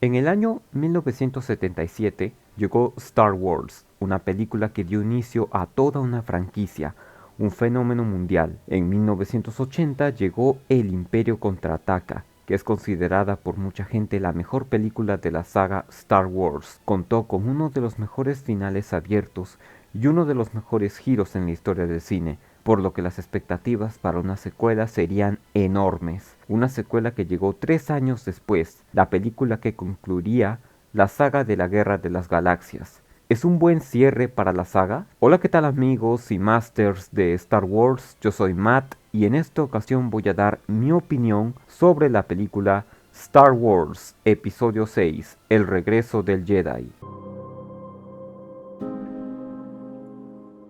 En el año 1977 llegó Star Wars, una película que dio inicio a toda una franquicia, un fenómeno mundial. En 1980 llegó El Imperio Contraataca, que es considerada por mucha gente la mejor película de la saga Star Wars. Contó con uno de los mejores finales abiertos y uno de los mejores giros en la historia del cine, por lo que las expectativas para una secuela serían enormes. Una secuela que llegó 3 años después, la película que concluiría la saga de la Guerra de las Galaxias. ¿Es un buen cierre para la saga? Hola, ¿qué tal amigos y masters de Star Wars? Yo soy Matt y en esta ocasión voy a dar mi opinión sobre la película Star Wars Episodio 6, El regreso del Jedi.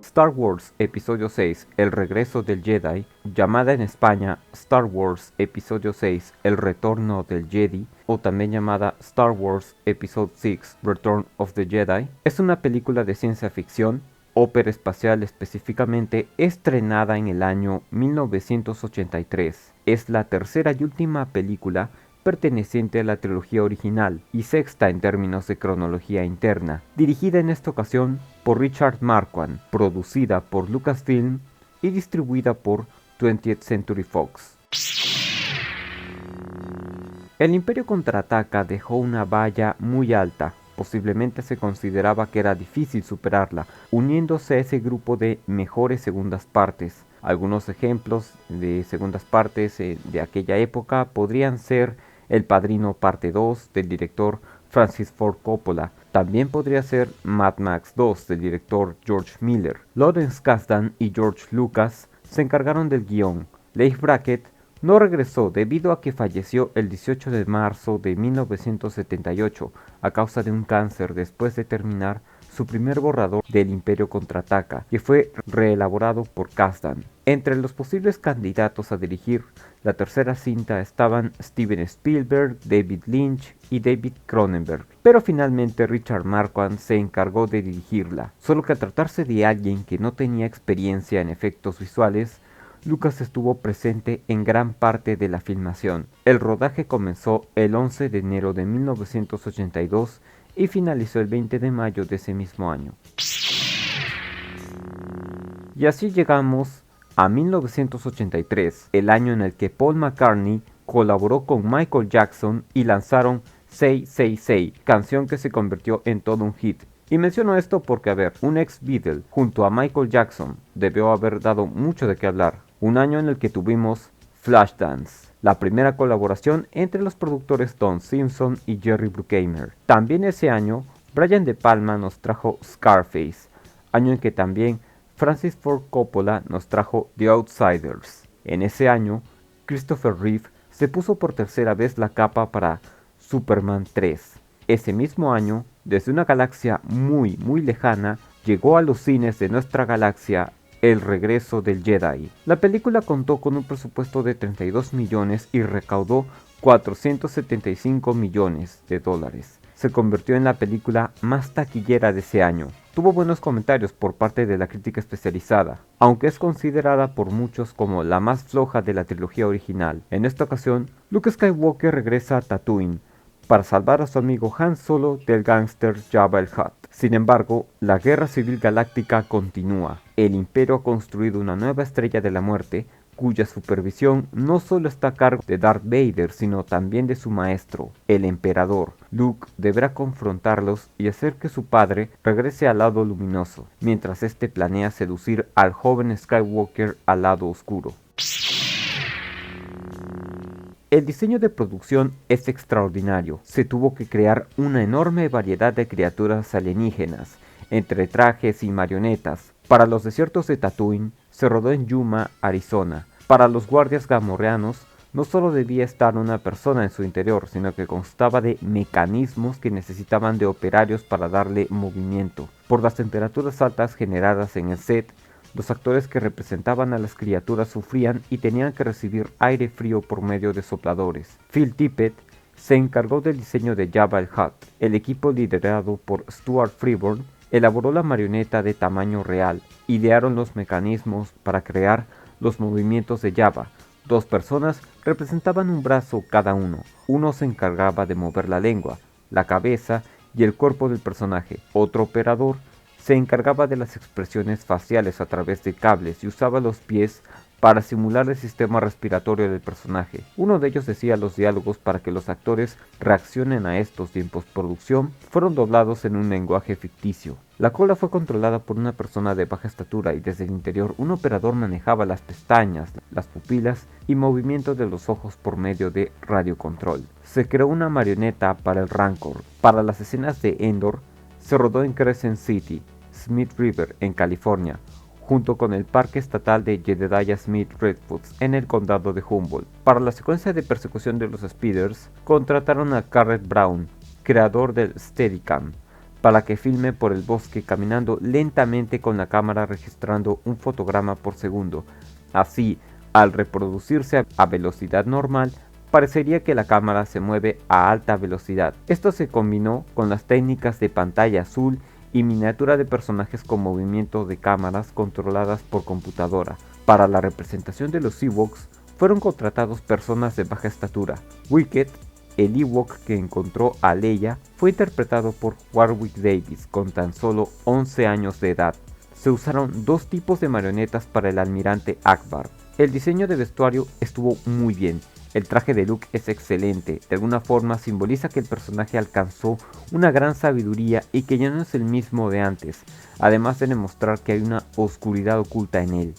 Star Wars Episodio 6, El regreso del Jedi, llamada en España Star Wars Episodio 6, El retorno del Jedi, o también llamada Star Wars Episode 6, Return of the Jedi, es una película de ciencia ficción, ópera espacial específicamente, estrenada en el año 1983. Es la tercera y última película perteneciente a la trilogía original y sexta en términos de cronología interna, dirigida en esta ocasión por Richard Marquand, producida por Lucasfilm y distribuida por 20th Century Fox. El Imperio Contraataca dejó una valla muy alta, posiblemente se consideraba que era difícil superarla, uniéndose a ese grupo de mejores segundas partes. Algunos ejemplos de segundas partes de aquella época podrían ser El Padrino Parte 2 del director Francis Ford Coppola. También podría ser Mad Max 2 del director George Miller. Lawrence Kasdan y George Lucas se encargaron del guión. Leigh Brackett no regresó debido a que falleció el 18 de marzo de 1978 a causa de un cáncer después de terminar su primer borrador del Imperio Contraataca, que fue reelaborado por Kasdan. Entre los posibles candidatos a dirigir la tercera cinta estaban Steven Spielberg, David Lynch y David Cronenberg, pero finalmente Richard Marquand se encargó de dirigirla, solo que al tratarse de alguien que no tenía experiencia en efectos visuales, Lucas estuvo presente en gran parte de la filmación. El rodaje comenzó el 11 de enero de 1982 y finalizó el 20 de mayo de ese mismo año. Y así llegamos a 1983, el año en el que Paul McCartney colaboró con Michael Jackson y lanzaron Say Say Say, canción que se convirtió en todo un hit. Y menciono esto porque, un ex Beatle junto a Michael Jackson debió haber dado mucho de qué hablar. Un año en el que tuvimos Flashdance, la primera colaboración entre los productores Don Simpson y Jerry Bruckheimer. También ese año, Brian De Palma nos trajo Scarface, año en que también Francis Ford Coppola nos trajo The Outsiders. En ese año, Christopher Reeve se puso por tercera vez la capa para Superman 3. Ese mismo año, desde una galaxia muy lejana, llegó a los cines de nuestra galaxia El regreso del Jedi. La película contó con un presupuesto de 32 millones y recaudó 475 millones de dólares. Se convirtió en la película más taquillera de ese año. Tuvo buenos comentarios por parte de la crítica especializada, aunque es considerada por muchos como la más floja de la trilogía original. En esta ocasión, Luke Skywalker regresa a Tatooine para salvar a su amigo Han Solo del gángster Jabba el Hutt. Sin embargo, la guerra civil galáctica continúa. El Imperio ha construido una nueva estrella de la muerte, cuya supervisión no solo está a cargo de Darth Vader, sino también de su maestro, el Emperador. Luke deberá confrontarlos y hacer que su padre regrese al lado luminoso, mientras este planea seducir al joven Skywalker al lado oscuro. El diseño de producción es extraordinario. Se tuvo que crear una enorme variedad de criaturas alienígenas, entre trajes y marionetas. Para los desiertos de Tatooine, se rodó en Yuma, Arizona. Para los guardias gamorreanos, no solo debía estar una persona en su interior, sino que constaba de mecanismos que necesitaban de operarios para darle movimiento. Por las temperaturas altas generadas en el set, los actores que representaban a las criaturas sufrían y tenían que recibir aire frío por medio de sopladores. Phil Tippett se encargó del diseño de Jabba el Hutt. El equipo liderado por Stuart Freeborn elaboró la marioneta de tamaño real. Idearon los mecanismos para crear los movimientos de Jabba. 2 personas representaban un brazo cada uno. Uno se encargaba de mover la lengua, la cabeza y el cuerpo del personaje. Otro operador se encargaba de las expresiones faciales a través de cables y usaba los pies para simular el sistema respiratorio del personaje. Uno de ellos decía los diálogos para que los actores reaccionen a estos y en postproducción fueron doblados en un lenguaje ficticio. La cola fue controlada por una persona de baja estatura y desde el interior un operador manejaba las pestañas, las pupilas y movimientos de los ojos por medio de radiocontrol. Se creó una marioneta para el Rancor. Para las escenas de Endor se rodó en Crescent City, Smith River, en California, junto con el Parque Estatal de Jedediah Smith Redwoods en el condado de Humboldt. Para la secuencia de persecución de los Speeders, contrataron a Garrett Brown, creador del Steadicam, para que filme por el bosque caminando lentamente con la cámara registrando un fotograma por segundo. Así, al reproducirse a velocidad normal, parecería que la cámara se mueve a alta velocidad. Esto se combinó con las técnicas de pantalla azul y miniatura de personajes con movimiento de cámaras controladas por computadora. Para la representación de los Ewoks fueron contratados personas de baja estatura. Wicket, el Ewok que encontró a Leia, fue interpretado por Warwick Davis con tan solo 11 años de edad. Se usaron dos tipos de marionetas para el almirante Akbar. El diseño de vestuario estuvo muy bien. El traje de Luke es excelente, de alguna forma simboliza que el personaje alcanzó una gran sabiduría y que ya no es el mismo de antes, además de demostrar que hay una oscuridad oculta en él.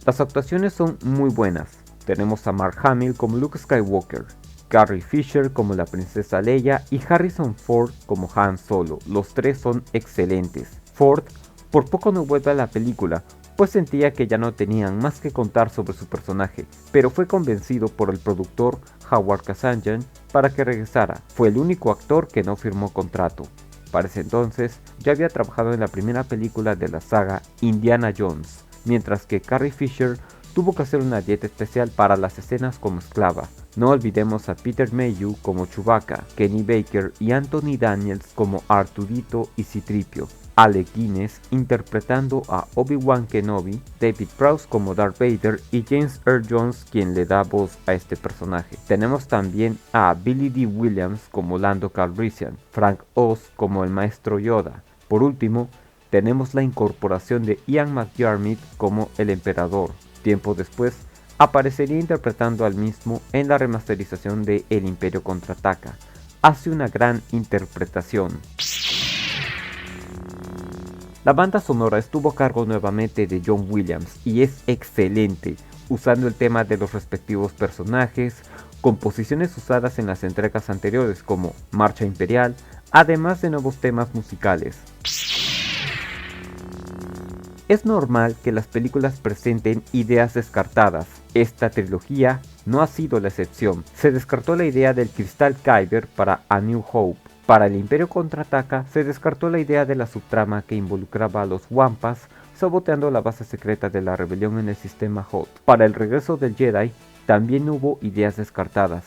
Las actuaciones son muy buenas. Tenemos a Mark Hamill como Luke Skywalker, Carrie Fisher como la princesa Leia y Harrison Ford como Han Solo. Los tres son excelentes. Ford por poco no vuelve a la película, pues sentía que ya no tenían más que contar sobre su personaje, pero fue convencido por el productor Howard Kazanjian para que regresara. Fue el único actor que no firmó contrato. Para ese entonces ya había trabajado en la primera película de la saga Indiana Jones, mientras que Carrie Fisher tuvo que hacer una dieta especial para las escenas como esclava. No olvidemos a Peter Mayhew como Chewbacca, Kenny Baker y Anthony Daniels como Arturito y C-3PO. Alec Guinness interpretando a Obi-Wan Kenobi, David Prowse como Darth Vader y James Earl Jones quien le da voz a este personaje. Tenemos también a Billy Dee Williams como Lando Calrissian, Frank Oz como el Maestro Yoda. Por último, tenemos la incorporación de Ian McDiarmid como el Emperador. Tiempo después, aparecería interpretando al mismo en la remasterización de El Imperio Contraataca. Hace una gran interpretación. La banda sonora estuvo a cargo nuevamente de John Williams y es excelente, usando el tema de los respectivos personajes, composiciones usadas en las entregas anteriores como Marcha Imperial, además de nuevos temas musicales. Es normal que las películas presenten ideas descartadas. Esta trilogía no ha sido la excepción. Se descartó la idea del Cristal Kyber para A New Hope. Para El Imperio Contraataca se descartó la idea de la subtrama que involucraba a los Wampas saboteando la base secreta de la rebelión en el sistema Hoth. Para El Regreso del Jedi también hubo ideas descartadas.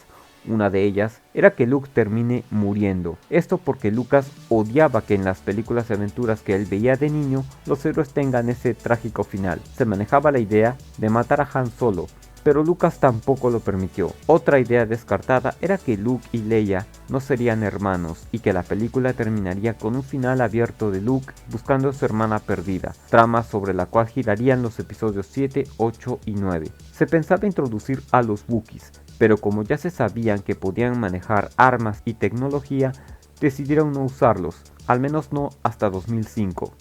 Una de ellas era que Luke termine muriendo. Esto porque Lucas odiaba que en las películas de aventuras que él veía de niño los héroes tengan ese trágico final. Se manejaba la idea de matar a Han Solo, pero Lucas tampoco lo permitió. Otra idea descartada era que Luke y Leia no serían hermanos y que la película terminaría con un final abierto de Luke buscando a su hermana perdida, trama sobre la cual girarían los episodios 7, 8 y 9. Se pensaba introducir a los Wookiees, pero como ya se sabían que podían manejar armas y tecnología, decidieron no usarlos, al menos no hasta 2005.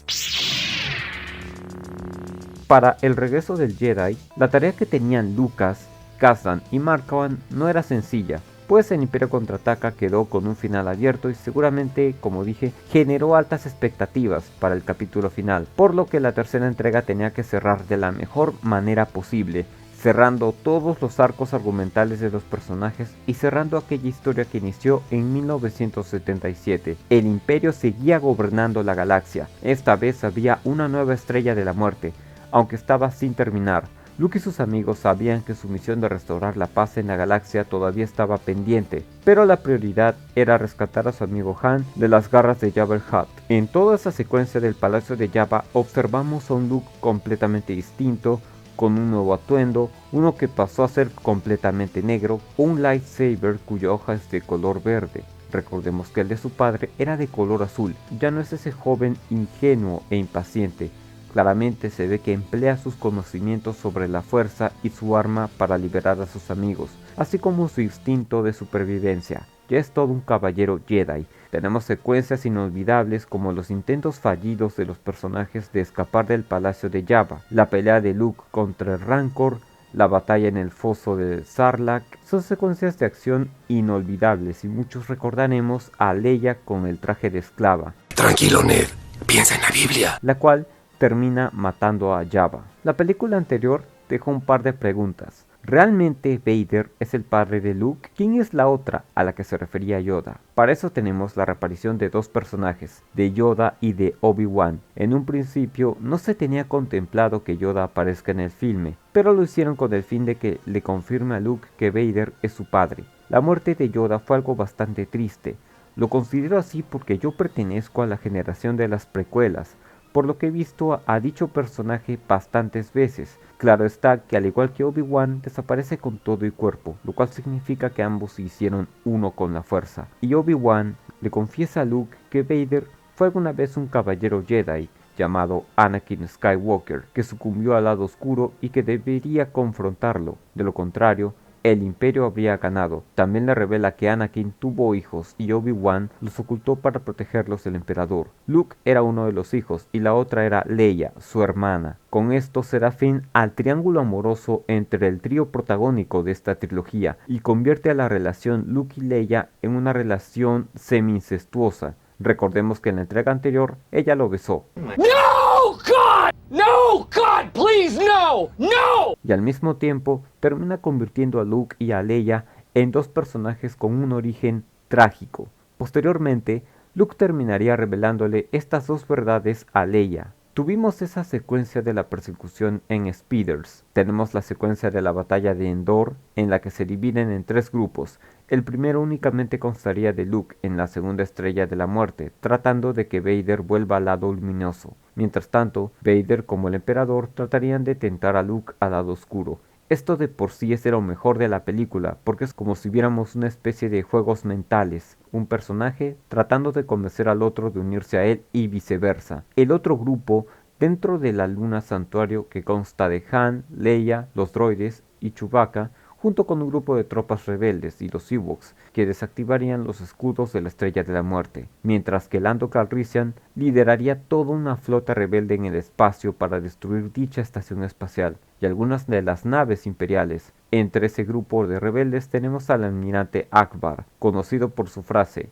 Para El Regreso del Jedi, la tarea que tenían Lucas, Kasdan y Marquand no era sencilla, pues el Imperio Contraataca quedó con un final abierto y seguramente, como dije, generó altas expectativas para el capítulo final, por lo que la tercera entrega tenía que cerrar de la mejor manera posible, cerrando todos los arcos argumentales de los personajes y cerrando aquella historia que inició en 1977. El Imperio seguía gobernando la galaxia, esta vez había una nueva estrella de la muerte, aunque estaba sin terminar. Luke y sus amigos sabían que su misión de restaurar la paz en la galaxia todavía estaba pendiente, pero la prioridad era rescatar a su amigo Han de las garras de Jabba el Hutt. En toda esa secuencia del palacio de Jabba observamos a un Luke completamente distinto, con un nuevo atuendo, uno que pasó a ser completamente negro, o un lightsaber cuya hoja es de color verde. Recordemos que el de su padre era de color azul. Ya no es ese joven ingenuo e impaciente. Claramente se ve que emplea sus conocimientos sobre la fuerza y su arma para liberar a sus amigos, así como su instinto de supervivencia. Ya es todo un caballero Jedi. Tenemos secuencias inolvidables como los intentos fallidos de los personajes de escapar del palacio de Jabba, la pelea de Luke contra el Rancor, la batalla en el foso de Sarlacc. Son secuencias de acción inolvidables y muchos recordaremos a Leia con el traje de esclava. Tranquilo, Ned, piensa en la Biblia. La cual termina matando a Jabba. La película anterior dejó un par de preguntas. ¿Realmente Vader es el padre de Luke? ¿Quién es la otra a la que se refería Yoda? Para eso tenemos la reaparición de dos personajes, de Yoda y de Obi-Wan. En un principio no se tenía contemplado que Yoda aparezca en el filme, pero lo hicieron con el fin de que le confirme a Luke que Vader es su padre. La muerte de Yoda fue algo bastante triste. Lo considero así porque yo pertenezco a la generación de las precuelas, por lo que he visto a dicho personaje bastantes veces. Claro está que al igual que Obi-Wan desaparece con todo y cuerpo, lo cual significa que ambos se hicieron uno con la fuerza. Y Obi-Wan le confiesa a Luke que Vader fue alguna vez un caballero Jedi llamado Anakin Skywalker, que sucumbió al lado oscuro y que debería confrontarlo. De lo contrario, el Imperio habría ganado. También le revela que Anakin tuvo hijos y Obi-Wan los ocultó para protegerlos del Emperador. Luke era uno de los hijos y la otra era Leia, su hermana. Con esto se da fin al triángulo amoroso entre el trío protagónico de esta trilogía y convierte a la relación Luke y Leia en una relación semi-incestuosa. Recordemos que en la entrega anterior ella lo besó. No, God! No, God, please, no! No! Y al mismo tiempo termina convirtiendo a Luke y a Leia en dos personajes con un origen trágico. Posteriormente, Luke terminaría revelándole estas dos verdades a Leia. Tuvimos esa secuencia de la persecución en Speeders. Tenemos la secuencia de la batalla de Endor, en la que se dividen en tres grupos. El primero únicamente constaría de Luke en la segunda estrella de la muerte, tratando de que Vader vuelva al lado luminoso. Mientras tanto, Vader como el emperador tratarían de tentar a Luke al lado oscuro. Esto de por sí es de lo mejor de la película, porque es como si viéramos una especie de juegos mentales, un personaje tratando de convencer al otro de unirse a él y viceversa. El otro grupo, dentro de la luna santuario que consta de Han, Leia, los droides y Chewbacca, junto con un grupo de tropas rebeldes y los Ewoks, que desactivarían los escudos de la Estrella de la Muerte, mientras que Lando Calrissian lideraría toda una flota rebelde en el espacio para destruir dicha estación espacial y algunas de las naves imperiales. Entre ese grupo de rebeldes tenemos al almirante Akbar, conocido por su frase,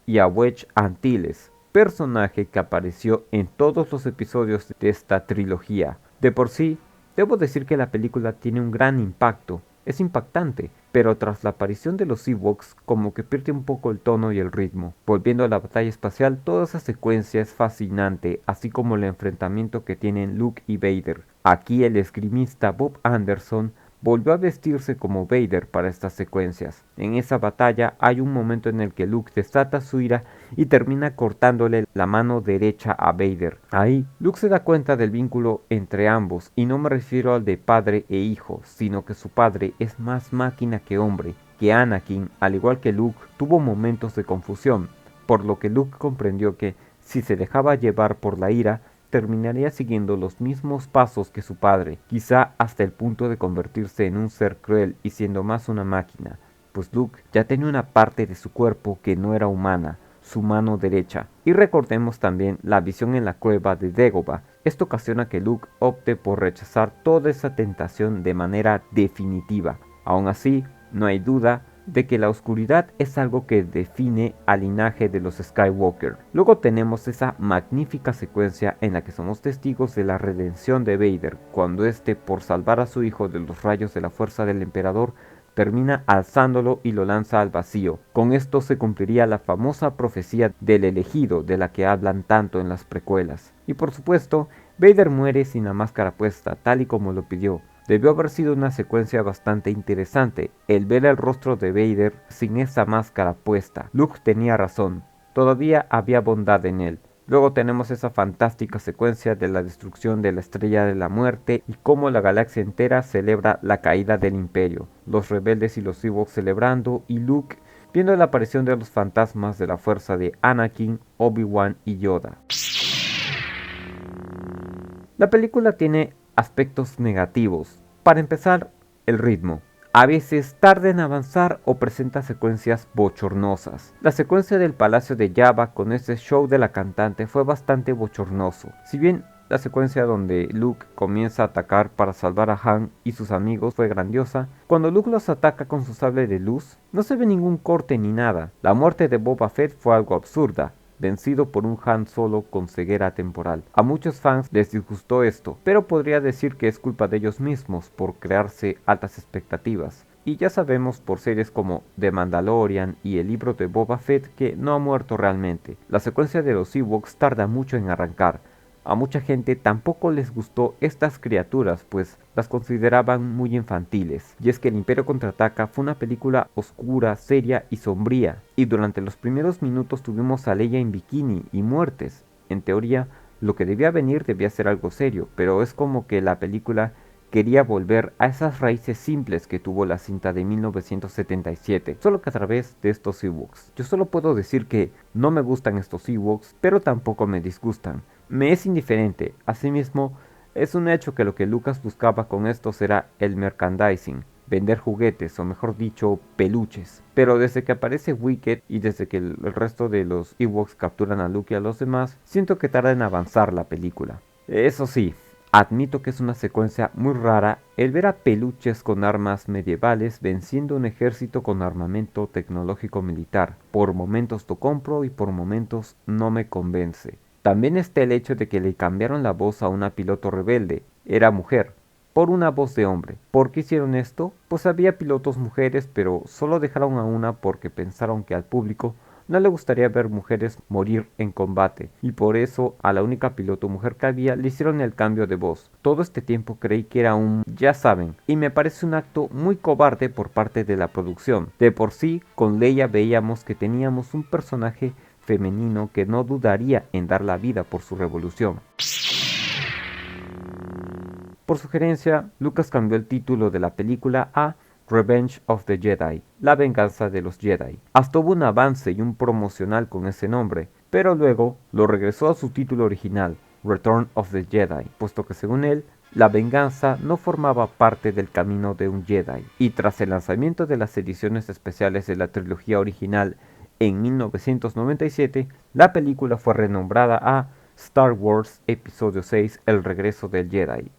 y a Wedge Antilles, personaje que apareció en todos los episodios de esta trilogía. De por sí, debo decir que la película tiene un gran impacto, es impactante, pero tras la aparición de los Ewoks como que pierde un poco el tono y el ritmo. Volviendo a la batalla espacial, toda esa secuencia es fascinante, así como el enfrentamiento que tienen Luke y Vader. Aquí el esgrimista Bob Anderson volvió a vestirse como Vader para estas secuencias. En esa batalla hay un momento en el que Luke desata su ira y termina cortándole la mano derecha a Vader. Ahí, Luke se da cuenta del vínculo entre ambos, y no me refiero al de padre e hijo, sino que su padre es más máquina que hombre, que Anakin, al igual que Luke, tuvo momentos de confusión, por lo que Luke comprendió que, si se dejaba llevar por la ira, terminaría siguiendo los mismos pasos que su padre, quizá hasta el punto de convertirse en un ser cruel y siendo más una máquina, pues Luke ya tenía una parte de su cuerpo que no era humana, su mano derecha. Y recordemos también la visión en la cueva de Dagobah. Esto ocasiona que Luke opte por rechazar toda esa tentación de manera definitiva. Aún así, no hay duda de que la oscuridad es algo que define al linaje de los Skywalker. Luego tenemos esa magnífica secuencia en la que somos testigos de la redención de Vader, cuando este, por salvar a su hijo de los rayos de la fuerza del emperador, termina alzándolo y lo lanza al vacío. Con esto se cumpliría la famosa profecía del elegido de la que hablan tanto en las precuelas. Y por supuesto, Vader muere sin la máscara puesta, tal y como lo pidió. Debió haber sido una secuencia bastante interesante, el ver el rostro de Vader sin esa máscara puesta. Luke tenía razón, todavía había bondad en él. Luego tenemos esa fantástica secuencia de la destrucción de la Estrella de la Muerte y cómo la galaxia entera celebra la caída del Imperio, los rebeldes y los Ewoks celebrando y Luke viendo la aparición de los fantasmas de la fuerza de Anakin, Obi-Wan y Yoda. La película tiene aspectos negativos. Para empezar, el ritmo. A veces tarda en avanzar o presenta secuencias bochornosas. La secuencia del Palacio de Jabba con ese show de la cantante fue bastante bochornoso. Si bien la secuencia donde Luke comienza a atacar para salvar a Han y sus amigos fue grandiosa, cuando Luke los ataca con su sable de luz, no se ve ningún corte ni nada. La muerte de Boba Fett fue algo absurda, vencido por un Han Solo con ceguera temporal. A muchos fans les disgustó esto, pero podría decir que es culpa de ellos mismos por crearse altas expectativas. Y ya sabemos por series como The Mandalorian y el libro de Boba Fett que no ha muerto realmente. La secuencia de los Ewoks tarda mucho en arrancar. A mucha gente tampoco les gustó estas criaturas, pues las consideraban muy infantiles. Y es que El Imperio Contraataca fue una película oscura, seria y sombría. Y durante los primeros minutos tuvimos a Leia en bikini y muertes. En teoría, lo que debía venir debía ser algo serio, pero es como que la película quería volver a esas raíces simples que tuvo la cinta de 1977, solo que a través de estos Ewoks. Yo solo puedo decir que no me gustan estos Ewoks, pero tampoco me disgustan. Me es indiferente. Asimismo, es un hecho que lo que Lucas buscaba con esto será el merchandising, vender juguetes, o mejor dicho, peluches. Pero desde que aparece Wicket y desde que el resto de los Ewoks capturan a Luke y a los demás, siento que tarda en avanzar la película. Eso sí, admito que es una secuencia muy rara el ver a peluches con armas medievales venciendo un ejército con armamento tecnológico militar. Por momentos lo compro y por momentos no me convence. También está el hecho de que le cambiaron la voz a una piloto rebelde, era mujer, por una voz de hombre. ¿Por qué hicieron esto? Pues había pilotos mujeres, pero solo dejaron a una porque pensaron que al público no le gustaría ver mujeres morir en combate, y por eso a la única piloto mujer que había le hicieron el cambio de voz. Todo este tiempo creí que era ya saben, y me parece un acto muy cobarde por parte de la producción. De por sí, con Leia veíamos que teníamos un personaje femenino que no dudaría en dar la vida por su revolución. Por sugerencia, Lucas cambió el título de la película a Revenge of the Jedi, la venganza de los Jedi. Hasta hubo un avance y un promocional con ese nombre, pero luego lo regresó a su título original, Return of the Jedi, puesto que según él, la venganza no formaba parte del camino de un Jedi. Y tras el lanzamiento de las ediciones especiales de la trilogía original en 1997, la película fue renombrada a Star Wars Episodio 6, El regreso del Jedi.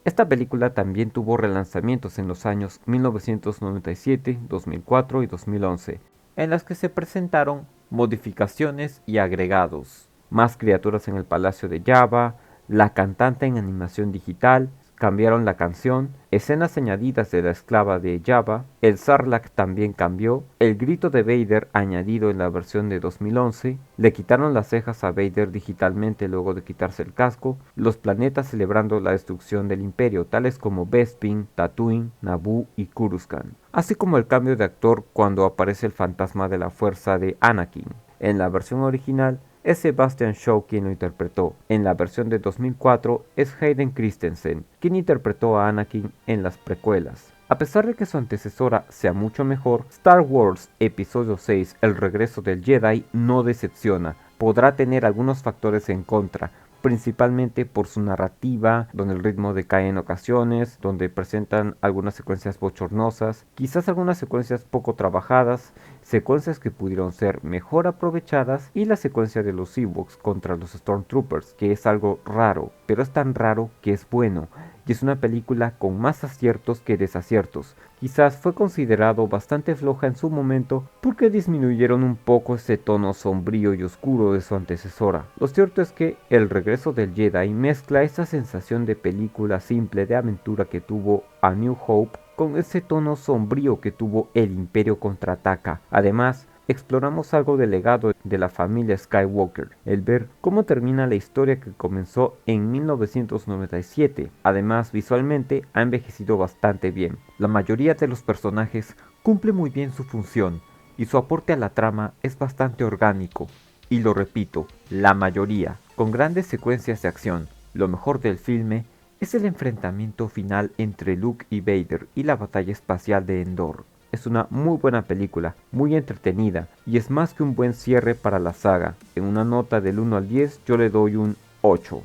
Esta película también tuvo relanzamientos en los años 1997, 2004 y 2011, en las que se presentaron modificaciones y agregados. Más criaturas en el Palacio de Jabba, la cantante en animación digital, cambiaron la canción, escenas añadidas de la esclava de Jabba, el Sarlacc también cambió, el grito de Vader añadido en la versión de 2011, le quitaron las cejas a Vader digitalmente luego de quitarse el casco, los planetas celebrando la destrucción del Imperio, tales como Bespin, Tatooine, Naboo y Coruscant, así como el cambio de actor cuando aparece el fantasma de la fuerza de Anakin. En la versión original, es Sebastian Shaw quien lo interpretó. En la versión de 2004 es Hayden Christensen quien interpretó a Anakin en las precuelas. A pesar de que su antecesora sea mucho mejor, Star Wars Episodio 6, El regreso del Jedi no decepciona. Podrá tener algunos factores en contra, principalmente por su narrativa, donde el ritmo decae en ocasiones, donde presentan algunas secuencias bochornosas, quizás algunas secuencias poco trabajadas, secuencias que pudieron ser mejor aprovechadas, y la secuencia de los Ewoks contra los Stormtroopers, que es algo raro, pero es tan raro que es bueno, y es una película con más aciertos que desaciertos. Quizás fue considerado bastante floja en su momento porque disminuyeron un poco ese tono sombrío y oscuro de su antecesora. Lo cierto es que El regreso del Jedi mezcla esa sensación de película simple de aventura que tuvo A New Hope con ese tono sombrío que tuvo El Imperio Contraataca. Además, exploramos algo del legado de la familia Skywalker, el ver cómo termina la historia que comenzó en 1997. Además, visualmente ha envejecido bastante bien. La mayoría de los personajes cumple muy bien su función, y su aporte a la trama es bastante orgánico, y lo repito, la mayoría, con grandes secuencias de acción. Lo mejor del filme es el enfrentamiento final entre Luke y Vader y la batalla espacial de Endor. Es una muy buena película, muy entretenida, y es más que un buen cierre para la saga. En una nota del 1 al 10 yo le doy un 8.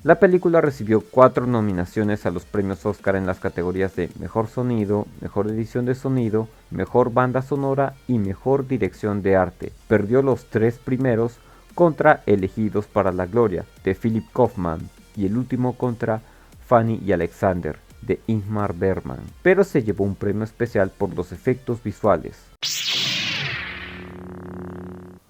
La película recibió 4 nominaciones a los premios Oscar en las categorías de Mejor Sonido, Mejor Edición de Sonido, Mejor Banda Sonora y Mejor Dirección de Arte. Perdió los 3 primeros contra Elegidos para la Gloria, de Philip Kaufman, y el último contra Fanny y Alexander, de Ingmar Bergman, pero se llevó un premio especial por los efectos visuales.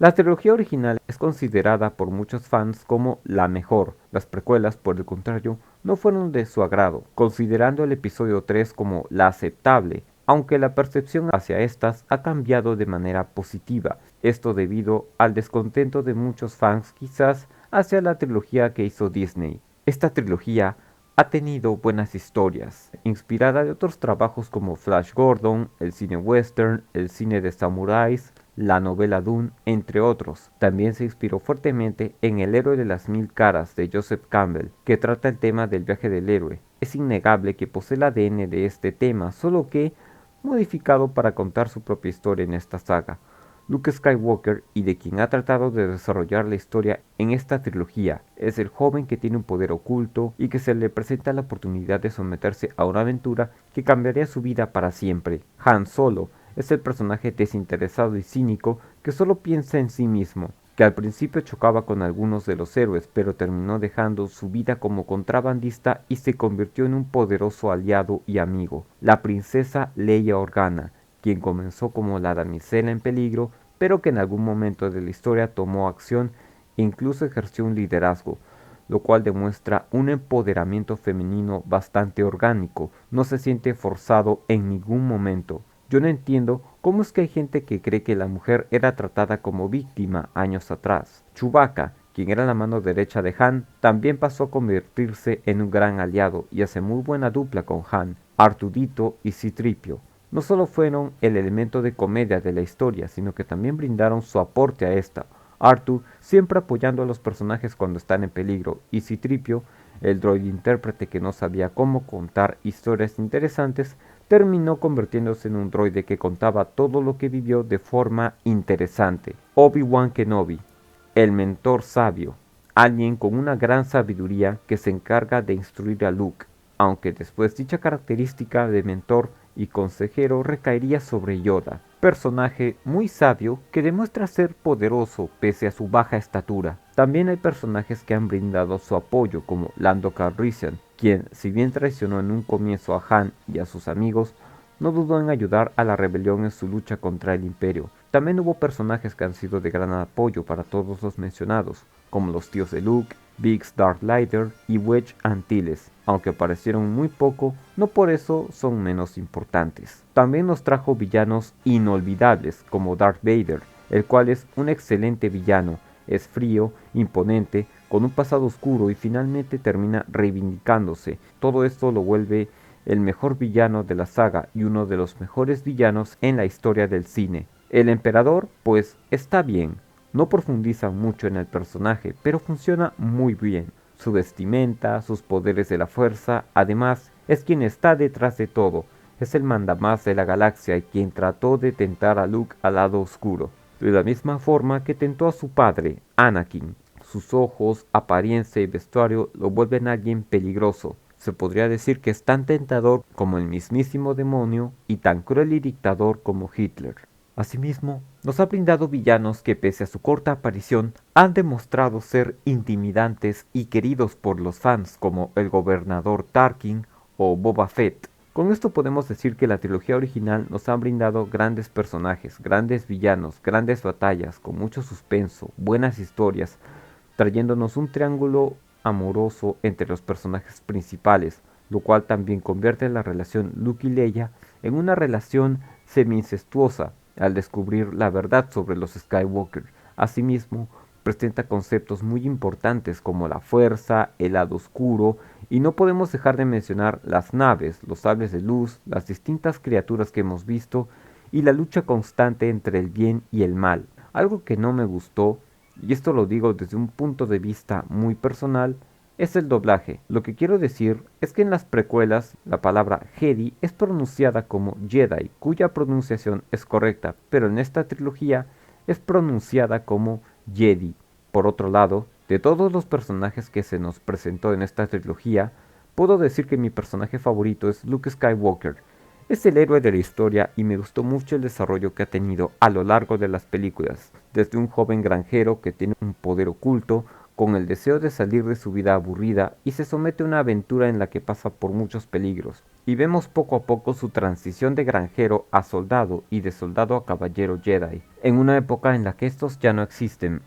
La trilogía original es considerada por muchos fans como la mejor. Las precuelas, por el contrario, no fueron de su agrado, considerando el episodio 3 como la aceptable, aunque la percepción hacia estas ha cambiado de manera positiva, esto debido al descontento de muchos fans quizás hacia la trilogía que hizo Disney. Esta trilogía ha tenido buenas historias, inspirada de otros trabajos como Flash Gordon, el cine western, el cine de samuráis, la novela Dune, entre otros. También se inspiró fuertemente en El héroe de las mil caras de Joseph Campbell, que trata el tema del viaje del héroe. Es innegable que posee el ADN de este tema, solo que modificado para contar su propia historia en esta saga. Luke Skywalker, y de quien ha tratado de desarrollar la historia en esta trilogía, es el joven que tiene un poder oculto y que se le presenta la oportunidad de someterse a una aventura que cambiaría su vida para siempre. Han Solo es el personaje desinteresado y cínico que solo piensa en sí mismo, que al principio chocaba con algunos de los héroes, pero terminó dejando su vida como contrabandista y se convirtió en un poderoso aliado y amigo. La princesa Leia Organa, quien comenzó como la damisela en peligro, pero que en algún momento de la historia tomó acción e incluso ejerció un liderazgo, lo cual demuestra un empoderamiento femenino bastante orgánico, no se siente forzado en ningún momento. Yo no entiendo cómo es que hay gente que cree que la mujer era tratada como víctima años atrás. Chewbacca, quien era la mano derecha de Han, también pasó a convertirse en un gran aliado y hace muy buena dupla con Han. Artudito y C-3PO no solo fueron el elemento de comedia de la historia, sino que también brindaron su aporte a esta. Artu siempre apoyando a los personajes cuando están en peligro, y C-3PO, el droide intérprete que no sabía cómo contar historias interesantes, terminó convirtiéndose en un droide que contaba todo lo que vivió de forma interesante. Obi-Wan Kenobi, el mentor sabio, alguien con una gran sabiduría que se encarga de instruir a Luke, aunque después dicha característica de mentor y consejero recaería sobre Yoda, personaje muy sabio que demuestra ser poderoso pese a su baja estatura. También hay personajes que han brindado su apoyo como Lando Calrissian, quien, si bien traicionó en un comienzo a Han y a sus amigos, no dudó en ayudar a la rebelión en su lucha contra el Imperio. También hubo personajes que han sido de gran apoyo para todos los mencionados, como los tíos de Luke, Biggs Darth Vader y Wedge Antilles, aunque aparecieron muy poco, no por eso son menos importantes. También nos trajo villanos inolvidables como Darth Vader, el cual es un excelente villano, es frío, imponente, con un pasado oscuro y finalmente termina reivindicándose. Todo esto lo vuelve el mejor villano de la saga y uno de los mejores villanos en la historia del cine. El emperador, pues, está bien, no profundiza mucho en el personaje, pero funciona muy bien. Su vestimenta, sus poderes de la fuerza, además, es quien está detrás de todo. Es el mandamás de la galaxia y quien trató de tentar a Luke al lado oscuro, de la misma forma que tentó a su padre, Anakin. Sus ojos, apariencia y vestuario lo vuelven alguien peligroso. Se podría decir que es tan tentador como el mismísimo demonio y tan cruel y dictador como Hitler. Asimismo, nos ha brindado villanos que pese a su corta aparición han demostrado ser intimidantes y queridos por los fans como el gobernador Tarkin o Boba Fett. Con esto podemos decir que la trilogía original nos ha brindado grandes personajes, grandes villanos, grandes batallas, con mucho suspenso, buenas historias, trayéndonos un triángulo amoroso entre los personajes principales, lo cual también convierte la relación Luke y Leia en una relación semi-incestuosa al descubrir la verdad sobre los Skywalker. Asimismo, presenta conceptos muy importantes como la fuerza, el lado oscuro Y no podemos dejar de mencionar las naves, los sables de luz, las distintas criaturas que hemos visto y la lucha constante entre el bien y el mal. Algo que no me gustó, y esto lo digo desde un punto de vista muy personal, es el doblaje. Lo que quiero decir es que en las precuelas la palabra Jedi es pronunciada como Jedi, cuya pronunciación es correcta, pero en esta trilogía es pronunciada como Jedi. Por otro lado, de todos los personajes que se nos presentó en esta trilogía, puedo decir que mi personaje favorito es Luke Skywalker. Es el héroe de la historia y me gustó mucho el desarrollo que ha tenido a lo largo de las películas, desde un joven granjero que tiene un poder oculto, con el deseo de salir de su vida aburrida y se somete a una aventura en la que pasa por muchos peligros, y vemos poco a poco su transición de granjero a soldado y de soldado a caballero Jedi, en una época en la que estos ya no existen.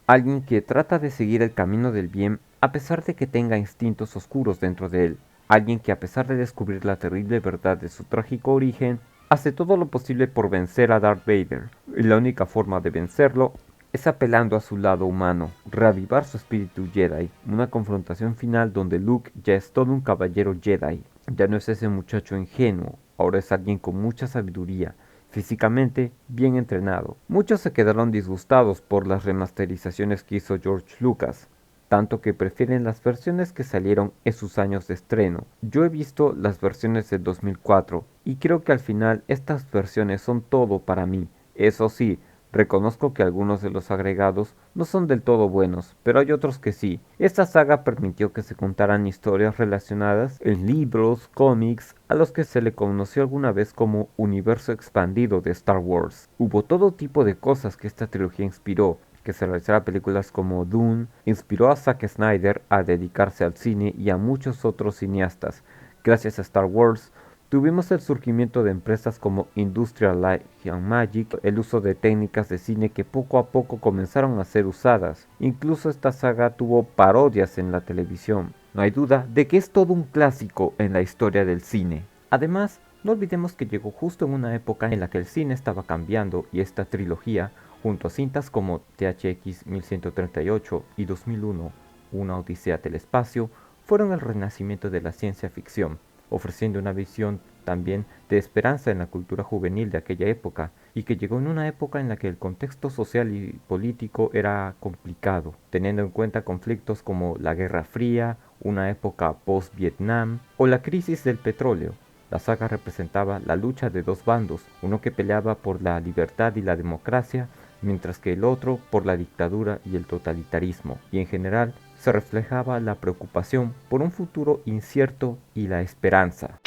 Alguien que trata de seguir el camino del bien a pesar de que tenga instintos oscuros dentro de él. Alguien que a pesar de descubrir la terrible verdad de su trágico origen, hace todo lo posible por vencer a Darth Vader. Y la única forma de vencerlo es apelando a su lado humano, reavivar su espíritu Jedi. Una confrontación final donde Luke ya es todo un caballero Jedi. Ya no es ese muchacho ingenuo, ahora es alguien con mucha sabiduría, físicamente bien entrenado. Muchos se quedaron disgustados por las remasterizaciones que hizo George Lucas, tanto que prefieren las versiones que salieron en sus años de estreno. Yo he visto las versiones del 2004 y creo que al final estas versiones son todo para mí. Eso sí, reconozco que algunos de los agregados no son del todo buenos, pero hay otros que sí. Esta saga permitió que se contaran historias relacionadas en libros, cómics, a los que se le conoció alguna vez como universo expandido de Star Wars. Hubo todo tipo de cosas que esta trilogía inspiró, que se realizara películas como Dune, inspiró a Zack Snyder a dedicarse al cine y a muchos otros cineastas. Gracias a Star Wars, tuvimos el surgimiento de empresas como Industrial Light and Magic, el uso de técnicas de cine que poco a poco comenzaron a ser usadas. Incluso esta saga tuvo parodias en la televisión. No hay duda de que es todo un clásico en la historia del cine. Además, no olvidemos que llegó justo en una época en la que el cine estaba cambiando y esta trilogía, junto a cintas como THX 1138 y 2001, Una Odisea del Espacio, fueron el renacimiento de la ciencia ficción, ofreciendo una visión también de esperanza en la cultura juvenil de aquella época, y que llegó en una época en la que el contexto social y político era complicado, teniendo en cuenta conflictos como la Guerra Fría, una época post-Vietnam o la crisis del petróleo. La saga representaba la lucha de dos bandos, uno que peleaba por la libertad y la democracia, mientras que el otro por la dictadura y el totalitarismo, y en general se reflejaba la preocupación por un futuro incierto y la esperanza.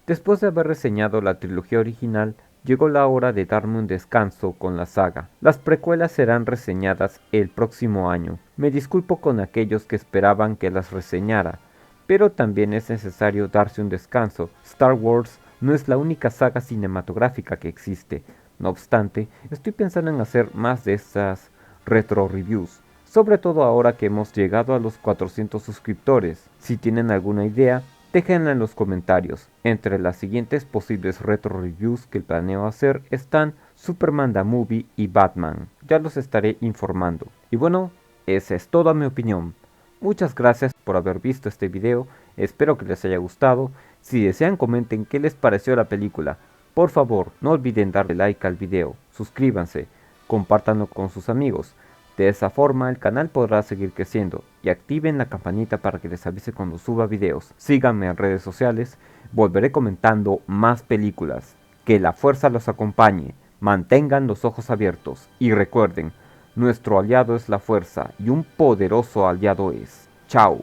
Después de haber reseñado la trilogía original, llegó la hora de darme un descanso con la saga. Las precuelas serán reseñadas el próximo año. Me disculpo con aquellos que esperaban que las reseñara, pero también es necesario darse un descanso. Star Wars no es la única saga cinematográfica que existe. No obstante, estoy pensando en hacer más de estas retro reviews, sobre todo ahora que hemos llegado a los 400 suscriptores. Si tienen alguna idea, déjenla en los comentarios. Entre las siguientes posibles retro reviews que planeo hacer están Superman the Movie y Batman. Ya los estaré informando. Y bueno, esa es toda mi opinión. Muchas gracias por haber visto este video, espero que les haya gustado. Si desean, comenten qué les pareció la película. Por favor, no olviden darle like al video, suscríbanse, compártanlo con sus amigos. De esa forma el canal podrá seguir creciendo, y activen la campanita para que les avise cuando suba videos. Síganme en redes sociales, volveré comentando más películas. Que la fuerza los acompañe, mantengan los ojos abiertos y recuerden, nuestro aliado es la fuerza y un poderoso aliado es. Chao.